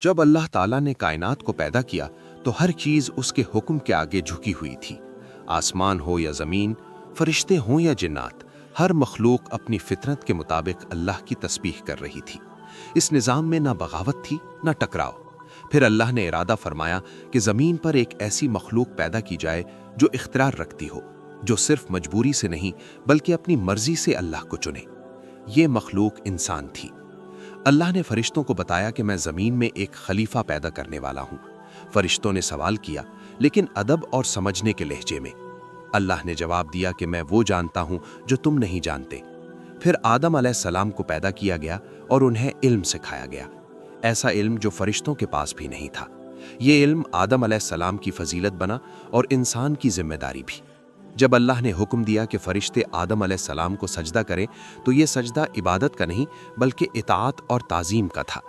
जब अल्लाह ताला ने कायनात को पैदा किया तो हर चीज उसके हुक्म के आगे झुकी हुई थी। आसमान हो या जमीन, फरिश्ते हों या जिन्नात, हर मखलूक अपनी फितरत के मुताबिक अल्लाह की तस्बीह कर रही थी। इस निज़ाम में ना बगावत थी ना टकराव। फिर अल्लाह ने इरादा फरमाया कि ज़मीन पर एक ऐसी मखलूक पैदा की जाए जो इख्तियार रखती हो, जो सिर्फ मजबूरी से नहीं बल्कि अपनी मर्जी से अल्लाह को चुने। ये मखलूक इंसान थी। अल्लाह ने फरिश्तों को बताया कि मैं ज़मीन में एक खलीफा पैदा करने वाला हूँ। फरिश्तों ने सवाल किया, लेकिन अदब और समझने के लहजे में। अल्लाह ने जवाब दिया कि मैं वो जानता हूँ जो तुम नहीं जानते। फिर आदम अलैहिस्सलाम को पैदा किया गया और उन्हें इल्म सिखाया गया, ऐसा इल्म जो फरिश्तों के पास भी नहीं था। ये इल्म आदम अलैहिस्सलाम की फजीलत बना और इंसान की जिम्मेदारी भी। जब अल्लाह ने हुक्म दिया कि फरिश्ते आदम अलैहिस्सलाम को सजदा करें तो ये सजदा इबादत का नहीं बल्कि इताअत और ताज़ीम का था।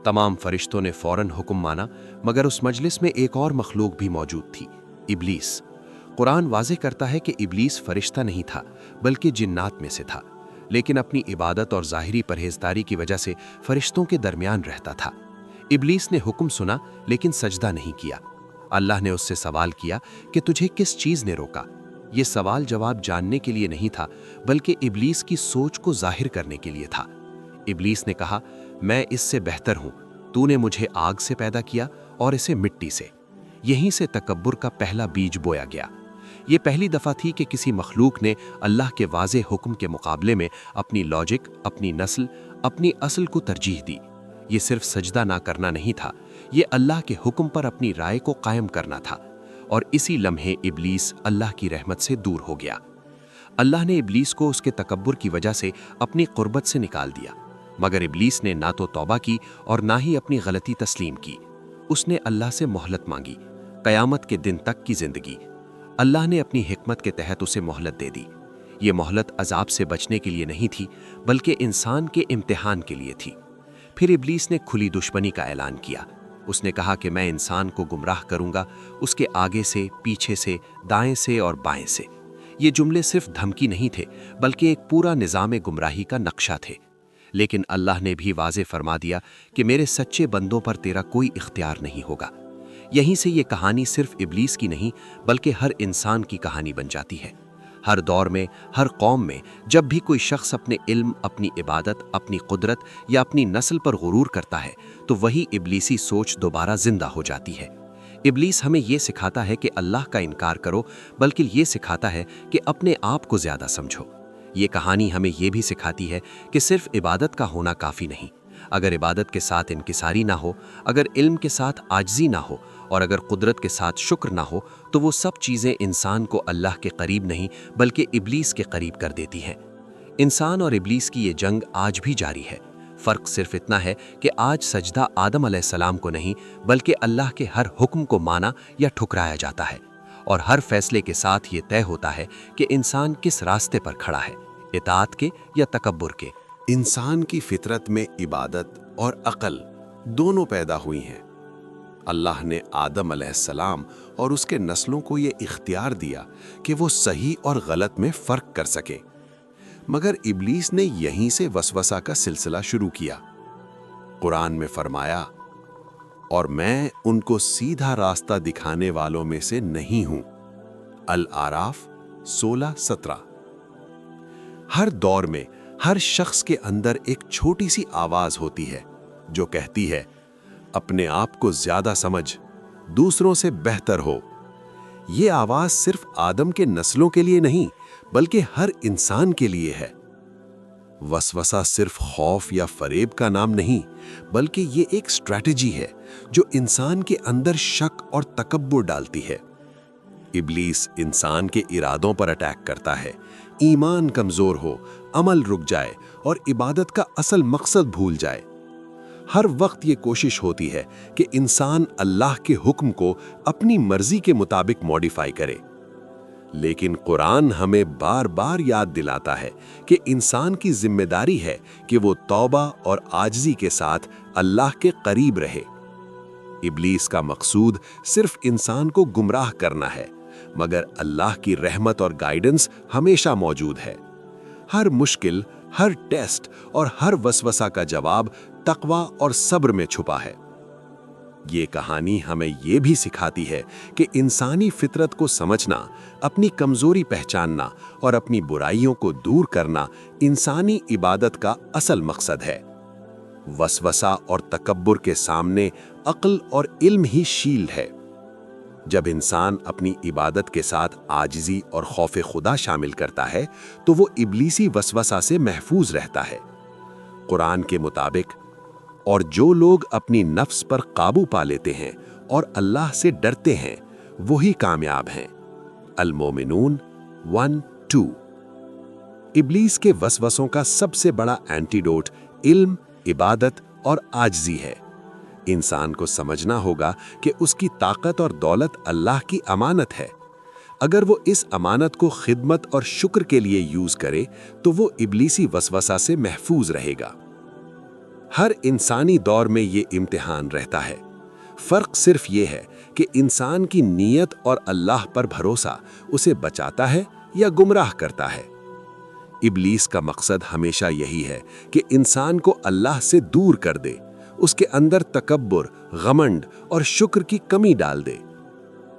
तमाम फरिश्तों ने फौरन हुक्म माना, मगर उस मजलिस में एक और मखलूक भी मौजूद थी, इब्लीस। कुरान वाज़ेह करता है कि इब्लीस फरिश्ता नहीं था बल्कि जिन्नात में से था, लेकिन अपनी इबादत और ज़ाहिरी परहेजदारी की वजह से फरिश्तों के दरमियान रहता था। इब्लीस ने हुक्म सुना लेकिन सजदा नहीं किया। अल्लाह ने उससे सवाल किया कि तुझे किस चीज़ ने रोका। ये सवाल जवाब जानने के लिए नहीं था बल्कि इब्लीस की सोच को जाहिर करने के लिए था। इब्लीस ने कहा, मैं इससे बेहतर हूँ, तूने मुझे आग से पैदा किया और इसे मिट्टी से। यहीं से तकब्बुर का पहला बीज बोया गया। ये पहली दफ़ा थी कि किसी मखलूक ने अल्लाह के वाज़ेह हुक्म के मुकाबले में अपनी लॉजिक, अपनी नस्ल, अपनी असल को तरजीह दी। ये सिर्फ सजदा ना करना नहीं था, ये अल्लाह के हुक्म पर अपनी राय को कायम करना था। और इसी लम्हे इब्लीस अल्लाह की रहमत से दूर हो गया। अल्लाह ने इब्लीस को उसके तकब्बुर की वजह से अपनी कुर्बत से निकाल दिया, मगर इब्लीस ने ना तो तौबा की और ना ही अपनी गलती तस्लीम की। उसने अल्लाह से मोहलत मांगी, क़यामत के दिन तक की जिंदगी। अल्लाह ने अपनी हिकमत के तहत उसे मोहलत दे दी। ये मोहलत अजाब से बचने के लिए नहीं थी बल्कि इंसान के इम्तिहान के लिए थी। फिर इब्लीस ने खुली दुश्मनी का ऐलान किया। उसने कहा कि मैं इंसान को गुमराह करूंगा, उसके आगे से, पीछे से, दाएं से और बाएं से। ये जुमले सिर्फ धमकी नहीं थे बल्कि एक पूरा निज़ाम गुमराही का नक्शा थे। लेकिन अल्लाह ने भी वाज़ेह फरमा दिया कि मेरे सच्चे बंदों पर तेरा कोई इख्तियार नहीं होगा। यहीं से ये कहानी सिर्फ इब्लीस की नहीं बल्कि हर इंसान की कहानी बन जाती है। हर दौर में, हर कौम में जब भी कोई शख्स अपने इल्म, अपनी इबादत, अपनी कुदरत या अपनी नस्ल पर गुरूर करता है तो वही इब्लीसी सोच दोबारा जिंदा हो जाती है। इब्लीस हमें ये सिखाता है कि अल्लाह का इनकार करो, बल्कि ये सिखाता है कि अपने आप को ज़्यादा समझो। ये कहानी हमें ये भी सिखाती है कि सिर्फ इबादत का होना काफ़ी नहीं। अगर इबादत के साथ इनकिसारी ना हो, अगर इल्म के साथ आजिज़ी ना हो और अगर कुदरत के साथ शुक्र ना हो तो वो सब चीज़ें इंसान को अल्लाह के करीब नहीं बल्कि इब्लीस के करीब कर देती हैं। इंसान और इब्लीस की ये जंग आज भी जारी है। फ़र्क सिर्फ इतना है कि आज सजदा आदम अलैहिस्सलाम को नहीं बल्कि अल्लाह के हर हुक्म को माना या ठुकराया जाता है। और हर फैसले के साथ ये तय होता है कि इंसान किस रास्ते पर खड़ा है, इताअत के या तकब्बुर के। इंसान की फितरत में इबादत और अक्ल दोनों पैदा हुई हैं। अल्लाह ने आदम अलैहिस्सलाम और उसके नस्लों को ये इख्तियार दिया कि वो सही और गलत में फ़र्क कर सकें, मगर इब्लीस ने यहीं से वसवसा का सिलसिला शुरू किया। कुरान में फरमाया, और मैं उनको सीधा रास्ता दिखाने वालों में से नहीं हूं। अल-आराफ 16-17। हर दौर में हर शख्स के अंदर एक छोटी सी आवाज होती है जो कहती है, अपने आप को ज्यादा समझ, दूसरों से बेहतर हो। ये आवाज सिर्फ आदम के नस्लों के लिए नहीं बल्कि हर इंसान के लिए है। वसवसा सिर्फ खौफ या फरेब का नाम नहीं बल्कि ये एक स्ट्रैटेजी है जो इंसान के अंदर शक और तकब्बुर डालती है। इब्लीस इंसान के इरादों पर अटैक करता है, ईमान कमजोर हो, अमल रुक जाए और इबादत का असल मकसद भूल जाए। हर वक्त ये कोशिश होती है कि इंसान अल्लाह के हुक्म को अपनी मर्जी के मुताबिक मॉडिफाई करे। लेकिन कुरान हमें बार बार याद दिलाता है कि इंसान की जिम्मेदारी है कि वो तौबा और आजिज़ी के साथ अल्लाह के करीब रहे। इब्लीस का मकसूद सिर्फ इंसान को गुमराह करना है, मगर अल्लाह की रहमत और गाइडेंस हमेशा मौजूद है। हर मुश्किल, हर टेस्ट और हर वसवसा का जवाब तकवा और सब्र में छुपा है। یہ کہانی ہمیں یہ بھی سکھاتی ہے کہ انسانی فطرت کو سمجھنا، اپنی کمزوری پہچاننا اور اپنی برائیوں کو دور کرنا انسانی عبادت کا اصل مقصد ہے۔ وسوسہ اور تکبر کے سامنے عقل اور علم ہی شیلڈ ہے۔ جب انسان اپنی عبادت کے ساتھ عاجزی اور خوف خدا شامل کرتا ہے تو وہ ابلیسی وسوسہ سے محفوظ رہتا ہے۔ قرآن کے مطابق، اور جو لوگ اپنی نفس پر قابو پا لیتے ہیں اور اللہ سے ڈرتے ہیں وہی کامیاب ہیں۔ المومنون 1:2۔ ابلیس کے وسوسوں کا سب سے بڑا اینٹیڈوٹ علم، عبادت اور عاجزی ہے۔ انسان کو سمجھنا ہوگا کہ اس کی طاقت اور دولت اللہ کی امانت ہے۔ اگر وہ اس امانت کو خدمت اور شکر کے لیے یوز کرے تو وہ ابلیسی وسوسہ سے محفوظ رہے گا۔ ہر انسانی دور میں یہ امتحان رہتا ہے۔ فرق صرف یہ ہے کہ انسان کی نیت اور اللہ پر بھروسہ اسے بچاتا ہے یا گمراہ کرتا ہے۔ ابلیس کا مقصد ہمیشہ یہی ہے کہ انسان کو اللہ سے دور کر دے، اس کے اندر تکبر، غمنڈ اور شکر کی کمی ڈال دے۔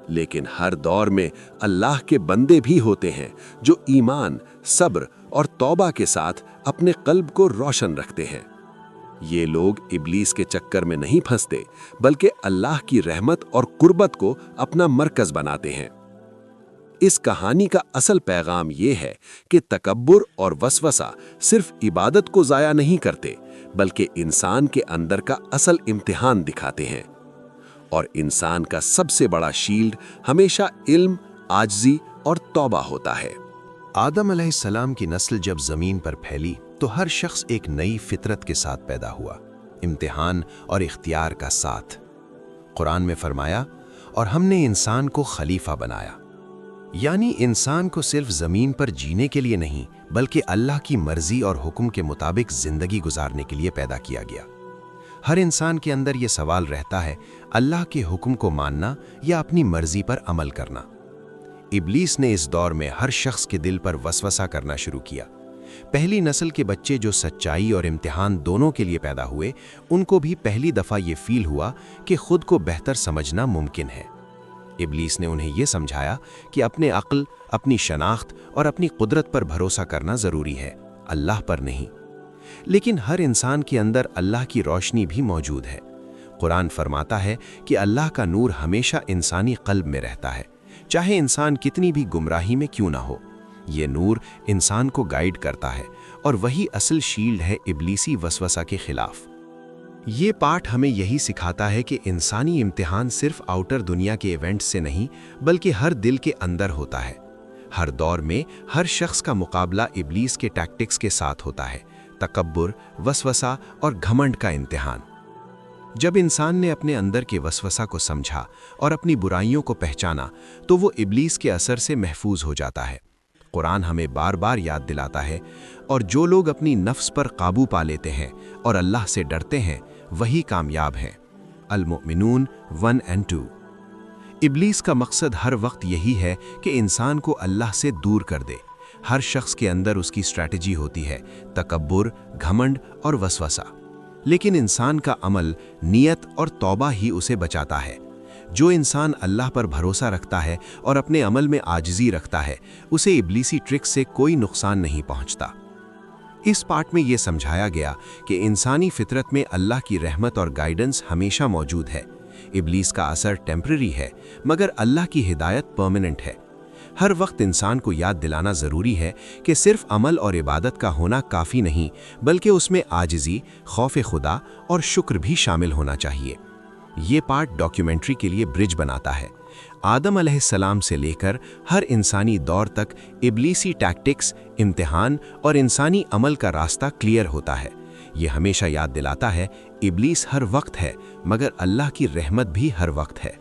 لیکن ہر دور میں اللہ کے بندے بھی ہوتے ہیں جو ایمان، صبر اور توبہ کے ساتھ اپنے قلب کو روشن رکھتے ہیں۔ یہ لوگ ابلیس کے چکر میں نہیں پھنستے بلکہ اللہ کی رحمت اور قربت کو اپنا مرکز بناتے ہیں۔ اس کہانی کا اصل پیغام یہ ہے کہ تکبر اور وسوسہ صرف عبادت کو ضائع نہیں کرتے بلکہ انسان کے اندر کا اصل امتحان دکھاتے ہیں۔ اور انسان کا سب سے بڑا شیلڈ ہمیشہ علم، عاجزی اور توبہ ہوتا ہے۔ آدم علیہ السلام کی نسل جب زمین پر پھیلی تو ہر شخص ایک نئی فطرت کے ساتھ پیدا ہوا، امتحان اور اختیار کا ساتھ۔ قرآن میں فرمایا، اور ہم نے انسان کو خلیفہ بنایا، یعنی انسان کو صرف زمین پر جینے کے لیے نہیں بلکہ اللہ کی مرضی اور حکم کے مطابق زندگی گزارنے کے لیے پیدا کیا گیا۔ ہر انسان کے اندر یہ سوال رہتا ہے، اللہ کے حکم کو ماننا یا اپنی مرضی پر عمل کرنا۔ ابلیس نے اس دور میں ہر شخص کے دل پر وسوسہ کرنا شروع کیا۔ پہلی نسل کے بچے جو سچائی اور امتحان دونوں کے لیے پیدا ہوئے، ان کو بھی پہلی دفعہ یہ فیل ہوا کہ خود کو بہتر سمجھنا ممکن ہے۔ ابلیس نے انہیں یہ سمجھایا کہ اپنے عقل، اپنی شناخت اور اپنی قدرت پر بھروسہ کرنا ضروری ہے، اللہ پر نہیں۔ لیکن ہر انسان کے اندر اللہ کی روشنی بھی موجود ہے۔ قرآن فرماتا ہے کہ اللہ کا نور ہمیشہ انسانی قلب میں رہتا ہے، چاہے انسان کتنی بھی گمراہی میں کیوں نہ ہو۔ یہ نور انسان کو گائیڈ کرتا ہے اور وہی اصل شیلڈ ہے ابلیسی وسوسہ کے خلاف۔ یہ پارٹ ہمیں یہی سکھاتا ہے کہ انسانی امتحان صرف آؤٹر دنیا کے ایونٹ سے نہیں بلکہ ہر دل کے اندر ہوتا ہے۔ ہر دور میں ہر شخص کا مقابلہ ابلیس کے ٹیکٹکس کے ساتھ ہوتا ہے، تکبر، وسوسہ اور گھمنڈ کا امتحان۔ جب انسان نے اپنے اندر کے وسوسہ کو سمجھا اور اپنی برائیوں کو پہچانا تو وہ ابلیس کے اثر سے محفوظ ہو جاتا ہے۔ قرآن ہمیں بار بار یاد دلاتا ہے، اور جو لوگ اپنی نفس پر قابو پا لیتے ہیں اور اللہ سے ڈرتے ہیں وہی کامیاب ہیں۔ المؤمنون 1:2۔ ابلیس کا مقصد ہر وقت یہی ہے کہ انسان کو اللہ سے دور کر دے۔ ہر شخص کے اندر اس کی اسٹریٹجی ہوتی ہے، تکبر، گھمنڈ اور وسوسہ، لیکن انسان کا عمل، نیت اور توبہ ہی اسے بچاتا ہے۔ جو انسان اللہ پر بھروسہ رکھتا ہے اور اپنے عمل میں عاجزی رکھتا ہے، اسے ابلیسی ٹرک سے کوئی نقصان نہیں پہنچتا۔ اس پارٹ میں یہ سمجھایا گیا کہ انسانی فطرت میں اللہ کی رحمت اور گائیڈنس ہمیشہ موجود ہے۔ ابلیس کا اثر ٹیمپرری ہے مگر اللہ کی ہدایت پرماننٹ ہے۔ ہر وقت انسان کو یاد دلانا ضروری ہے کہ صرف عمل اور عبادت کا ہونا کافی نہیں بلکہ اس میں عاجزی، خوف خدا اور شکر بھی شامل ہونا چاہیے۔ یہ پارٹ ڈاکیومنٹری کے لیے برج بناتا ہے۔ آدم علیہ السلام سے لے کر ہر انسانی دور تک ابلیسی ٹیکٹکس، امتحان اور انسانی عمل کا راستہ کلیئر ہوتا ہے۔ یہ ہمیشہ یاد دلاتا ہے، ابلیس ہر وقت ہے مگر اللہ کی رحمت بھی ہر وقت ہے۔